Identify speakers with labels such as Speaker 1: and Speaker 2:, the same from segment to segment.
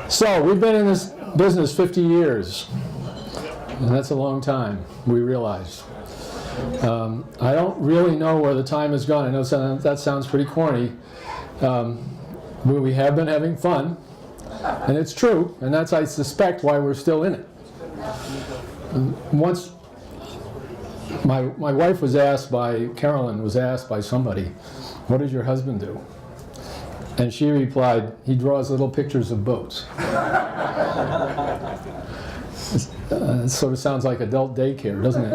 Speaker 1: So we've been in this business 50 years, and that's a long time, we realize. I don't really know where the time has gone. I know that sounds pretty corny. We have been having fun, and it's true, and that's, I suspect, why we're still in it. Once my wife was asked by, Carolyn was asked by somebody, what does your husband do? And she replied, he draws little pictures of boats. It sort of sounds like adult daycare, doesn't it?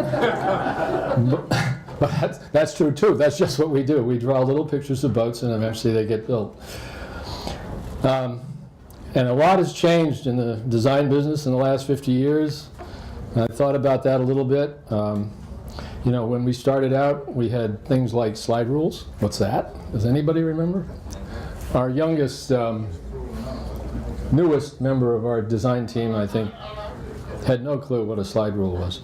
Speaker 1: But that's true too. That's just what we do. We draw little pictures of boats and eventually they get built. And a lot has changed in the design business in the last 50 years. I thought about that a little bit. You know, when we started out, we had things like slide rules. What's that? Does anybody remember? Our youngest, newest member of our design team, I think, had no clue what a slide rule was.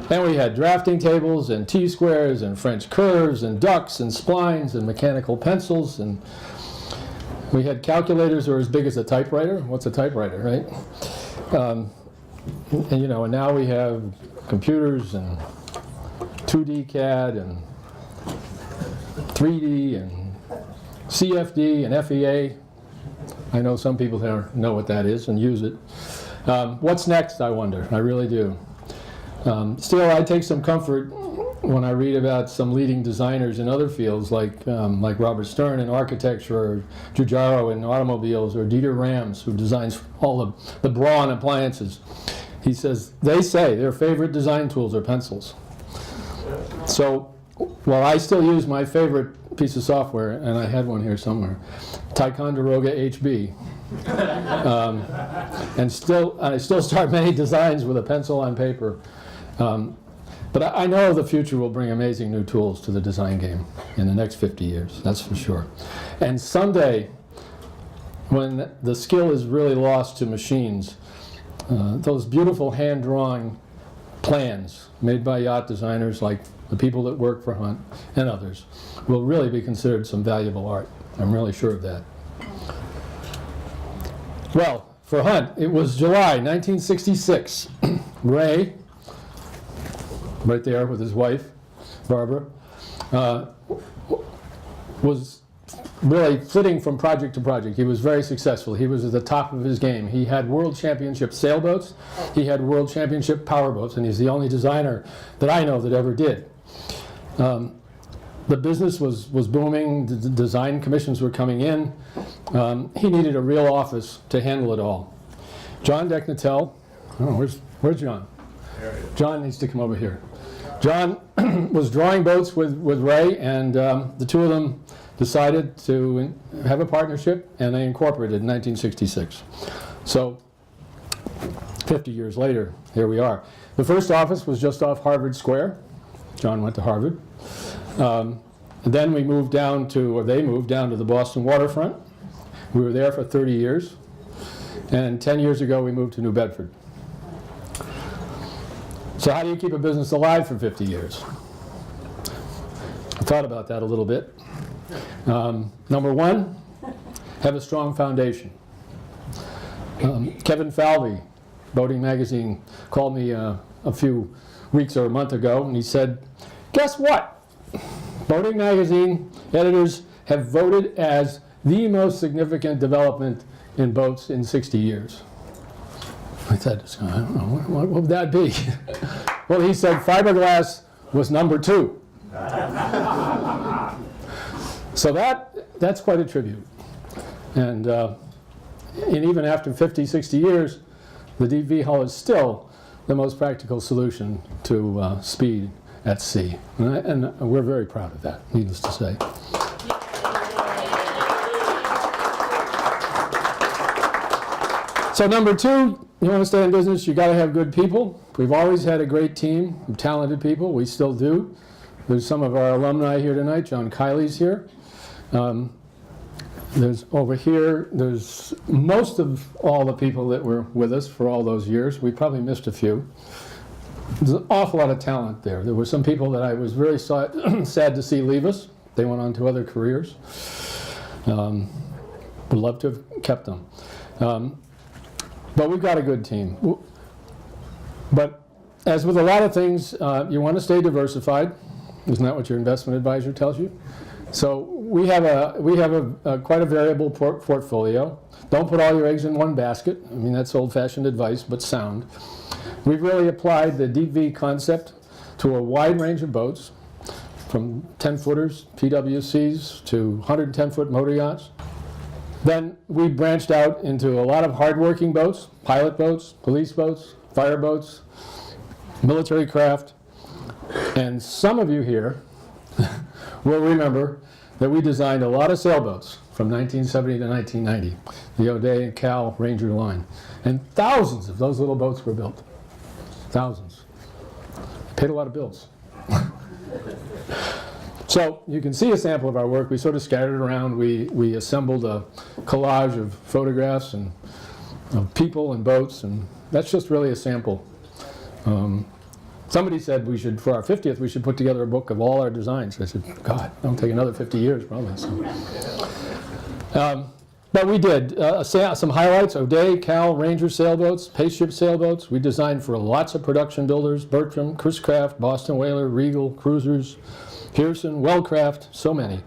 Speaker 1: And we had drafting tables and T-squares and French curves and ducks and splines and mechanical pencils, and we had calculators that were as big as a typewriter. What's a typewriter, right? And you know, and now we have computers and 2D CAD and 3D and CFD and FEA. I know some people there know what that is and use it. What's next, I wonder? I really do. Still, I take some comfort when I read about some leading designers in other fields like Robert Stern in architecture, or Giugiaro in automobiles, or Dieter Rams, who designs all the Braun appliances. He says, they say their favorite design tools are pencils. So, while I still use my favorite piece of software, and I had one here somewhere, Ticonderoga HB. And I still start many designs with a pencil on paper. But I know the future will bring amazing new tools to the design game in the next 50 years, that's for sure. And someday, when the skill is really lost to machines, those beautiful hand-drawing plans made by yacht designers like the people that work for Hunt and others will really be considered some valuable art. I'm really sure of that. Well, for Hunt, it was July 1966. Ray, right there with his wife, Barbara, was really flitting from project to project. He was very successful. He was at the top of his game. He had world championship sailboats, he had world championship powerboats, and he's the only designer that I know that ever did. The business was booming, the design commissions were coming in. He needed a real office to handle it all. John Decknatel, oh, where's John? John needs to come over here. John was drawing boats with Ray, and the two of them decided to have a partnership, and they incorporated in 1966. So 50 years later, here we are. The first office was just off Harvard Square. John went to Harvard. Then we moved down to, or they moved down to the Boston waterfront. We were there for 30 years. And 10 years ago, we moved to New Bedford. So how do you keep a business alive for 50 years? I thought about that a little bit. Number one, have a strong foundation. Kevin Falvey, Boating Magazine, called me a few weeks or a month ago, and he said, guess what? Boating Magazine editors have voted as the most significant development in boats in 60 years. I said, I don't know, what would that be? Well, he said fiberglass was number 2. So that's quite a tribute. And even after 50, 60 years, the DV hull is still the most practical solution to speed at sea. And we're very proud of that, needless to say. So number 2, you want to stay in business, you got to have good people. We've always had a great team of talented people. We still do. There's some of our alumni here tonight. John Kiley's here. There's over here, there's most of all the people that were with us for all those years. We probably missed a few. There's an awful lot of talent there. There were some people that I was very sad to see leave us. They went on to other careers. Would love to have kept them. But we've got a good team. But as with a lot of things, you want to stay diversified. Isn't that what your investment advisor tells you? So we have quite a variable portfolio. Don't put all your eggs in one basket. I mean, that's old-fashioned advice, but sound. We've really applied the Deep V concept to a wide range of boats, from 10-footers, PWCs, to 110-foot motor yachts. Then we branched out into a lot of hard-working boats, pilot boats, police boats, fire boats, military craft. And some of you here will remember that we designed a lot of sailboats from 1970 to 1990, the O'Day and Cal Ranger line. And thousands of those little boats were built. Thousands. Paid a lot of bills. So you can see a sample of our work. We sort of scattered it around. We assembled a collage of photographs and of people and boats, and that's just really a sample. Somebody said we should, for our 50th, we should put together a book of all our designs. I said, God, it'll take another 50 years probably. So. But we did some highlights: O'Day, Cal, Ranger sailboats, Spaceship sailboats. We designed for lots of production builders: Bertram, Chris-Craft, Boston Whaler, Regal, Cruisers, Pearson, Wellcraft, so many.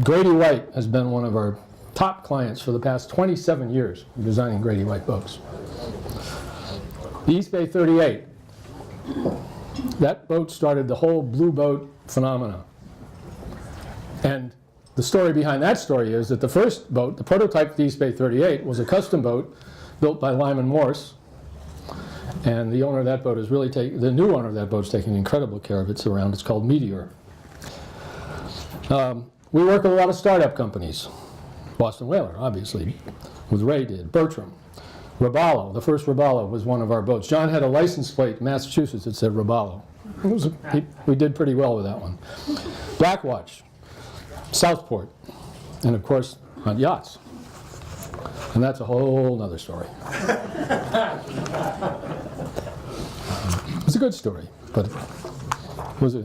Speaker 1: Grady White has been one of our top clients for the past 27 years, designing Grady White boats. The East Bay 38. That boat started the whole blue boat phenomena. And the story behind that story is that the first boat, the prototype of the East Bay 38, was a custom boat built by Lyman Morse. And the owner of that boat is really the new owner of that boat is taking incredible care of it. It's called Meteor. We work with a lot of startup companies. Boston Whaler, obviously, with Ray did. Bertram. Robalo, the first Robalo was one of our boats. John had a license plate in Massachusetts that said Robalo. We did pretty well with that one. Blackwatch, Southport, and of course, on yachts. And that's a whole nother story. It was a good story, but it was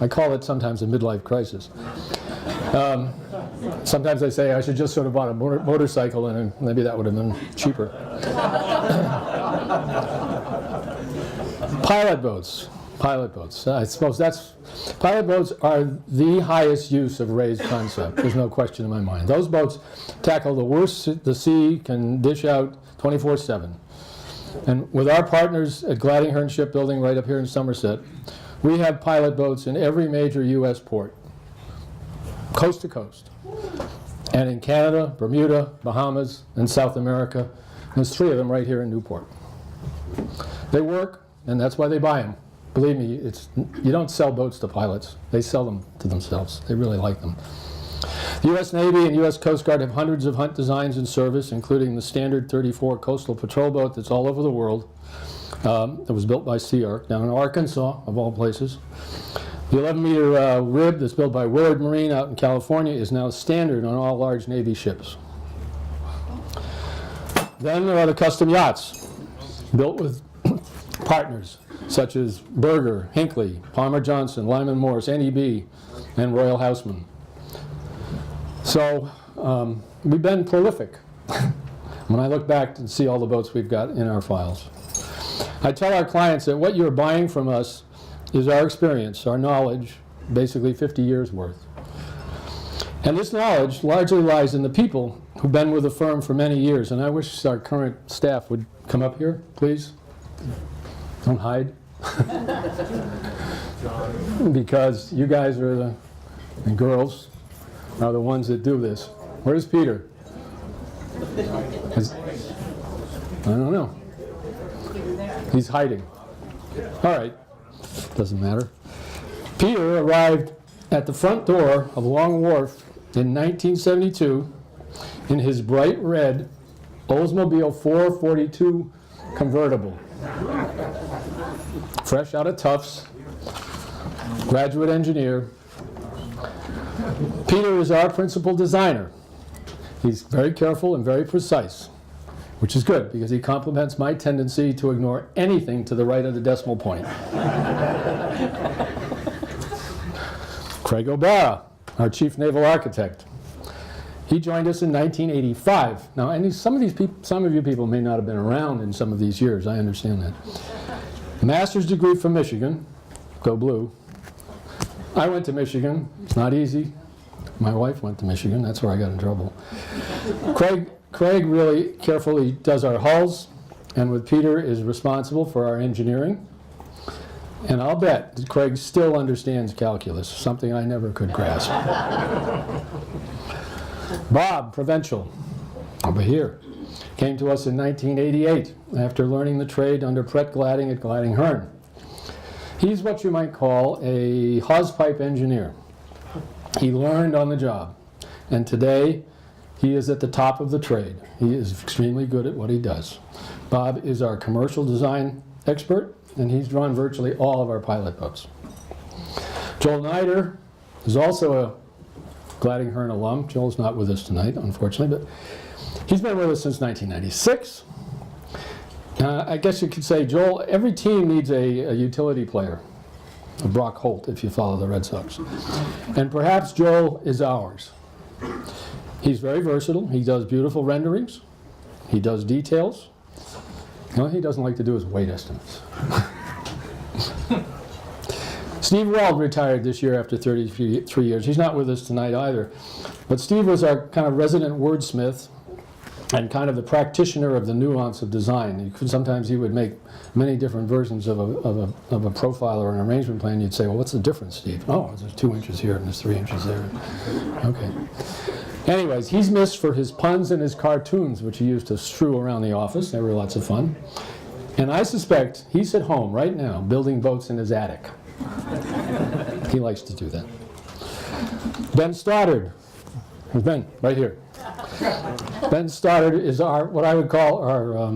Speaker 1: I call it sometimes a midlife crisis. Sometimes I say I should just sort of bought a motorcycle, and maybe that would have been cheaper. Pilot boats. I suppose pilot boats are the highest use of Ray's concept. There's no question in my mind. Those boats tackle the worst the sea can dish out 24/7. And with our partners at Gladding-Hearn Shipbuilding right up here in Somerset, we have pilot boats in every major U.S. port, coast to coast. And in Canada, Bermuda, Bahamas, and South America. There's 3 of them right here in Newport. They work, and that's why they buy them. Believe me, you don't sell boats to pilots. They sell them to themselves. They really like them. The U.S. Navy and U.S. Coast Guard have hundreds of hunt designs in service, including the standard 34 coastal patrol boat that's all over the world. It was built by Sea Ark down in Arkansas, of all places. The 11-meter rib that's built by Willard Marine out in California is now standard on all large Navy ships. Then there are the custom yachts, built with partners such as Berger, Hinckley, Palmer Johnson, Lyman Morse, NEB, and Royal Houseman. So we've been prolific when I look back and see all the boats we've got in our files. I tell our clients that what you're buying from us is our experience, our knowledge, basically 50 years worth. And this knowledge largely lies in the people who've been with the firm for many years. And I wish our current staff would come up here, please. Don't hide. Because you guys are and girls are the ones that do this. Where's Peter? I don't know. He's hiding. All right. Doesn't matter. Peter arrived at the front door of Long Wharf in 1972 in his bright red Oldsmobile 442 convertible. Fresh out of Tufts, graduate engineer. Peter is our principal designer. He's very careful and very precise, which is good because he complements my tendency to ignore anything to the right of the decimal point. Craig O'Bara, our chief naval architect. He joined us in 1985. Now, and some of you people may not have been around in some of these years. I understand that. Master's degree from Michigan. Go Blue. I went to Michigan. It's not easy. My wife went to Michigan. That's where I got in trouble. Craig really carefully does our hulls, and with Peter is responsible for our engineering. And I'll bet that Craig still understands calculus, something I never could grasp. Bob Provincial, over here, came to us in 1988 after learning the trade under Brett Gladding at Gladding Hearn. He's what you might call a hawsepipe engineer. He learned on the job, and today he is at the top of the trade. He is extremely good at what he does. Bob is our commercial design expert, and he's drawn virtually all of our pilot boats. Joel Nider is also a Gladding Hearn alum. Joel's not with us tonight, unfortunately, but he's been with us since 1996. I guess you could say, Joel, every team needs a utility player, a Brock Holt, if you follow the Red Sox. And perhaps Joel is ours. He's very versatile. He does beautiful renderings. He does details. The only thing he doesn't like to do is weight estimates. Steve Weld retired this year after 33 years. He's not with us tonight either. But Steve was our kind of resident wordsmith and kind of the practitioner of the nuance of design. Sometimes he would make many different versions of a profile or an arrangement plan. You'd say, well, what's the difference, Steve? Oh, there's 2 inches here and there's 3 inches there. Okay. Anyways, he's missed for his puns and his cartoons, which he used to strew around the office. They were lots of fun. And I suspect he's at home right now building boats in his attic. He likes to do that. Ben Stoddard. Where's Ben? Right here. Ben Stoddard is what I would call our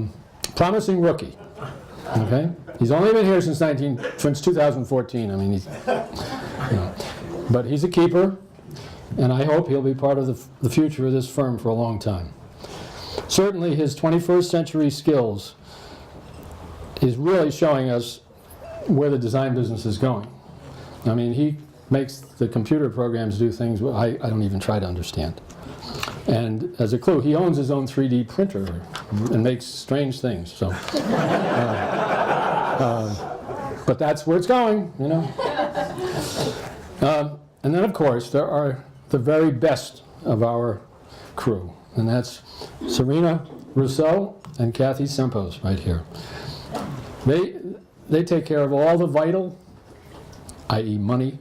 Speaker 1: promising rookie. Okay? He's only been here since 2014. I mean, but he's a keeper, and I hope he'll be part of the future of this firm for a long time. Certainly his 21st century skills is really showing us where the design business is going. I mean, he makes the computer programs do things I don't even try to understand. And as a clue, he owns his own 3D printer and makes strange things. So, but that's where it's going, you know. And then, of course, there are the very best of our crew, and that's Serena Rousseau and Kathy Sempos right here. They take care of all the vital, i.e. money,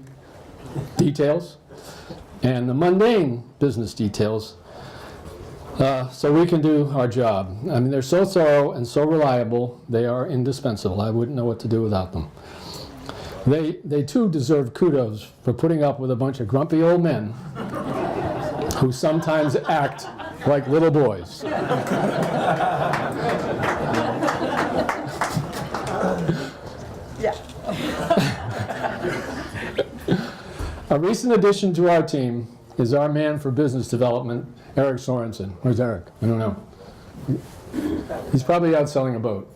Speaker 1: details, and the mundane business details, so we can do our job. I mean, they're so thorough and so reliable, they are indispensable. I wouldn't know what to do without them. They too deserve kudos for putting up with a bunch of grumpy old men who sometimes act like little boys.
Speaker 2: Yeah.
Speaker 1: A recent addition to our team is our man for business development, Eric Sorensen. Where's Eric? I don't know. He's probably out selling a boat.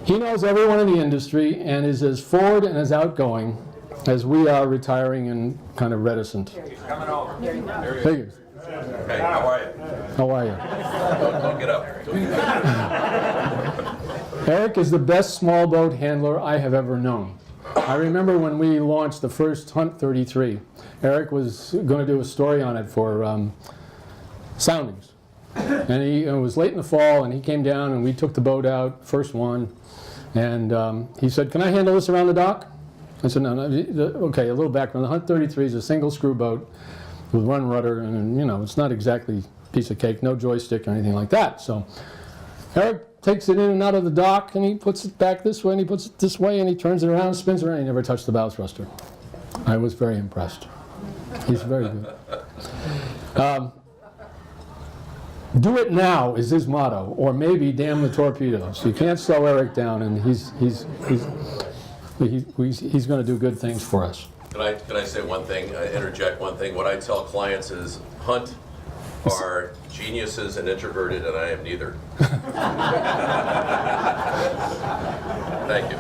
Speaker 1: He knows everyone in the industry and is as forward and as outgoing as we are retiring and kind of reticent.
Speaker 3: He's coming over.
Speaker 1: There he is.
Speaker 3: Hey, how are you?
Speaker 1: How are you?
Speaker 3: Don't get up.
Speaker 1: Eric is the best small boat handler I have ever known. I remember when we launched the first Hunt 33, Eric was going to do a story on it for soundings. And it was late in the fall, and he came down, and we took the boat out, first one, and he said, "Can I handle this around the dock?" I said, "No, no." Okay, a little background. The Hunt 33 is a single screw boat with one rudder, and you know, it's not exactly a piece of cake, no joystick or anything like that. So Eric takes it in and out of the dock, and he puts it back this way, and he puts it this way, and he turns it around, spins around. He never touched the bow thruster. I was very impressed. He's very good. Do it now is his motto, or maybe damn the torpedoes. You can't slow Eric down, and he's going to do good things for us.
Speaker 3: Can I say one thing, interject one thing? What I tell clients is Hunt are geniuses and introverted, and I am neither. Thank you.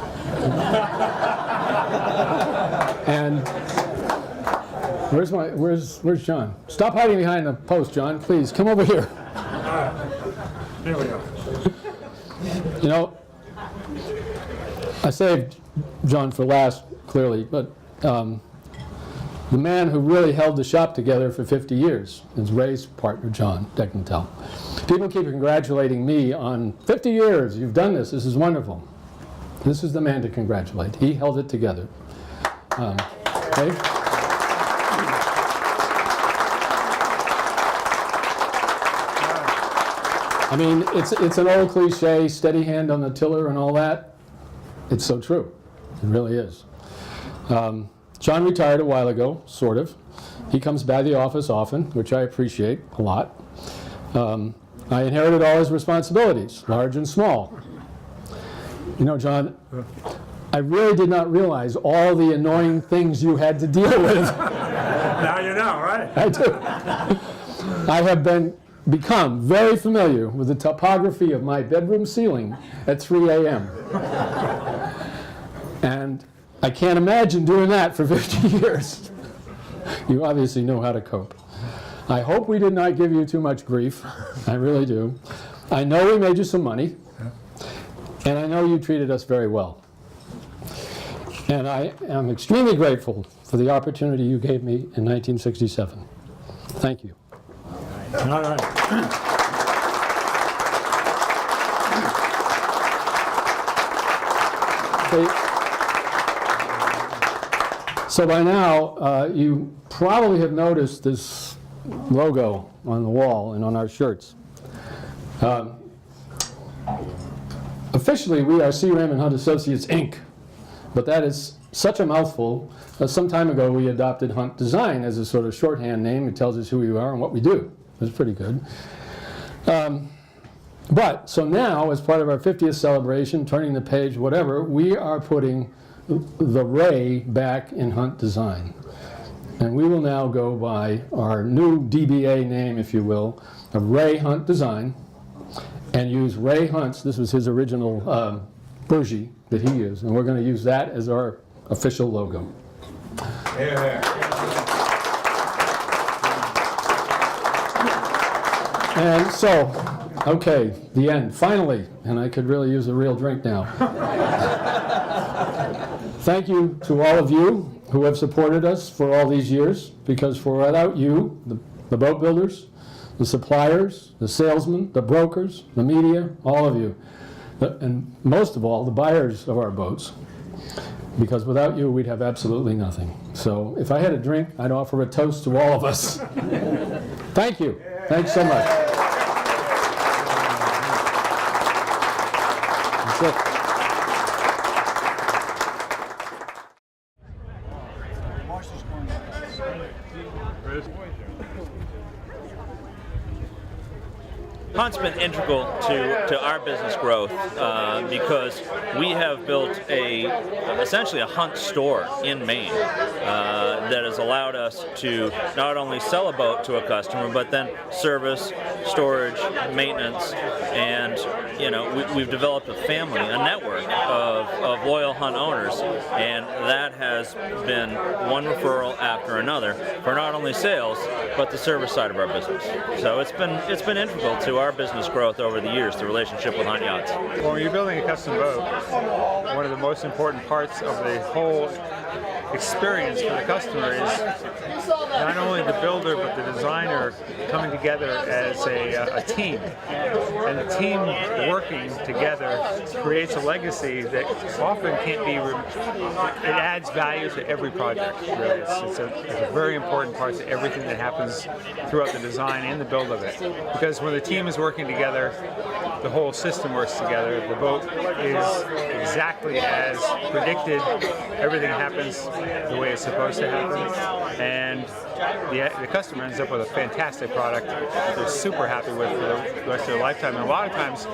Speaker 1: Where's John? Stop hiding behind the post, John. Please, come over here.
Speaker 4: There we go.
Speaker 1: You know, I saved John for last, clearly, but the man who really held the shop together for 50 years is Ray's partner, John Decknatel. People keep congratulating me on 50 years, you've done this, this is wonderful. This is the man to congratulate. He held it together. Okay? I mean, it's an old cliche, steady hand on the tiller and all that. It's so true. It really is. John retired a while ago, sort of. He comes by the office often, which I appreciate a lot. I inherited all his responsibilities, large and small. You know, John, I really did not realize all the annoying things you had to deal with.
Speaker 4: Now you know, right?
Speaker 1: I do. I have become very familiar with the topography of my bedroom ceiling at 3 a.m. And I can't imagine doing that for 50 years. You obviously know how to cope. I hope we did not give you too much grief. I really do. I know we made you some money, and I know you treated us very well. And I am extremely grateful for the opportunity you gave me in 1967. Thank you.
Speaker 4: All right.
Speaker 1: Okay. So by now, you probably have noticed this logo on the wall and on our shirts. Officially, we are C. Raymond Hunt Associates, Inc., but that is such a mouthful. Some time ago, we adopted Hunt Design as a sort of shorthand name. It tells us who we are and what we do. It's pretty good. So now, as part of our 50th celebration, turning the page, whatever, we are putting the Ray back in Hunt Design. And we will now go by our new DBA name, if you will, of Ray Hunt Design, and use Ray Hunt's, this was his original bougie that he used, and we're going to use that as our official logo. And so, okay, the end, finally, and I could really use a real drink now. Thank you to all of you who have supported us for all these years, because without you, the boat builders, the suppliers, the salesmen, the brokers, the media, all of you, and most of all, the buyers of our boats, because without you, we'd have absolutely nothing. So if I had a drink, I'd offer a toast to all of us. Thank you. Thanks so much. That's it.
Speaker 5: Hunt's been integral to our business growth because we have built essentially a Hunt store in Maine that has allowed us to not only sell a boat to a customer, but then service, storage, maintenance, and we've developed a family, a network of loyal Hunt owners, and that has been one referral after another for not only sales but the service side of our business. So it's been integral to our business growth over the years, the relationship with Hunt Yachts.
Speaker 6: Well, when you're building a custom boat, one of the most important parts of the whole experience for the customer is not only the builder but the designer coming together as a team. And the team working together creates a legacy that often can't be, it adds value to every project, really. It's a very important part to everything that happens throughout the design and the build of it. Because when the team is working together, the whole system works together. The boat is exactly as predicted. Everything happens the way it's supposed to happen. And the customer ends up with a fantastic product that they're super happy with for the rest of their lifetime. And a lot of times,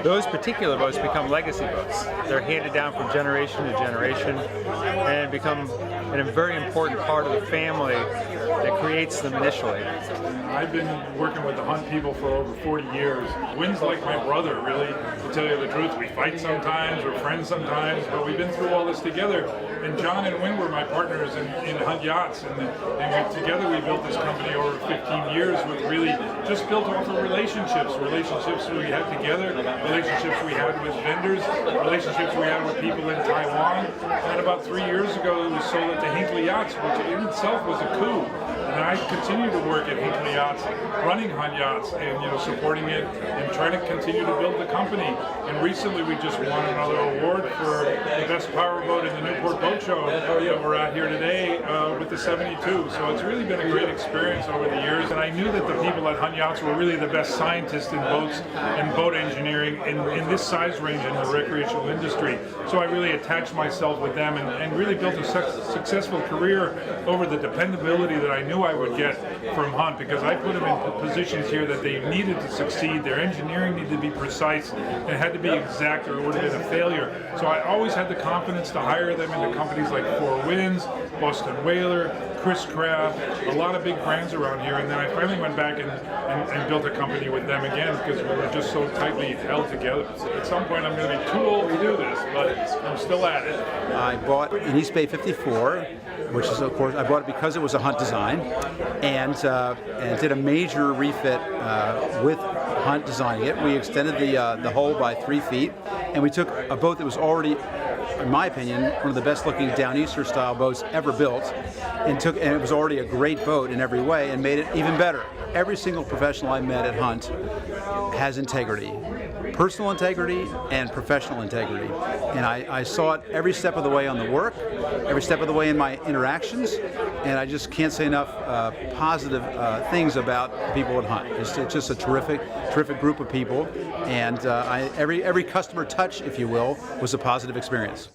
Speaker 6: those particular boats become legacy boats. They're handed down from generation to generation and become and a very important part of the family that creates them initially.
Speaker 7: I've been working with the Hunt people for over 40 years. Wynn's like my brother, really, to tell you the truth. We fight sometimes, we're friends sometimes, but we've been through all this together. And John and Wynn were my partners in Hunt Yachts, and together we built this company over 15 years with really just built off of relationships we had together, relationships we had with vendors, relationships we had with people in Taiwan. And about 3 years ago, we sold it to Hinckley Yachts, which in itself was a coup. And I continue to work at Hinckley Yachts, running Hunt Yachts, and supporting it and trying to continue to build the company. And recently, we just won another award for the best powerboat in the Newport Boat Show that we're at here today with the 72. So it's really been a great experience over the years. And I knew that the people at Hunt Yachts were really the best scientists in boats and boat engineering in this size range in the recreational industry. So I really attached myself with them and really built a successful career over the dependability that I knew I would get from Hunt, because I put them in positions here that they needed to succeed. Their engineering needed to be precise and it had to be exact or it would have been a failure. So I always had the confidence to hire them into companies like Four Winds, Boston Whaler, Chris Craft, a lot of big brands around here. And then I finally went back and built a company with them again because we were just so tightly held together. So at some point I'm going to be too old to do this, but I'm still at it.
Speaker 8: I bought an East Bay 54, which is, of course, I bought it because it was a Hunt design, and did a major refit with Hunt designing it. We extended the hull by 3 feet, and we took a boat that was already, in my opinion, one of the best looking Downeaster style boats ever built, and it was already a great boat in every way, and made it even better. Every single professional I met at Hunt has integrity. Personal integrity and professional integrity. And I saw it every step of the way on the work, every step of the way in my interactions, and I just can't say enough positive things about the people at Hunt. It's just a terrific group of people, and every customer touch, if you will, was a positive experience.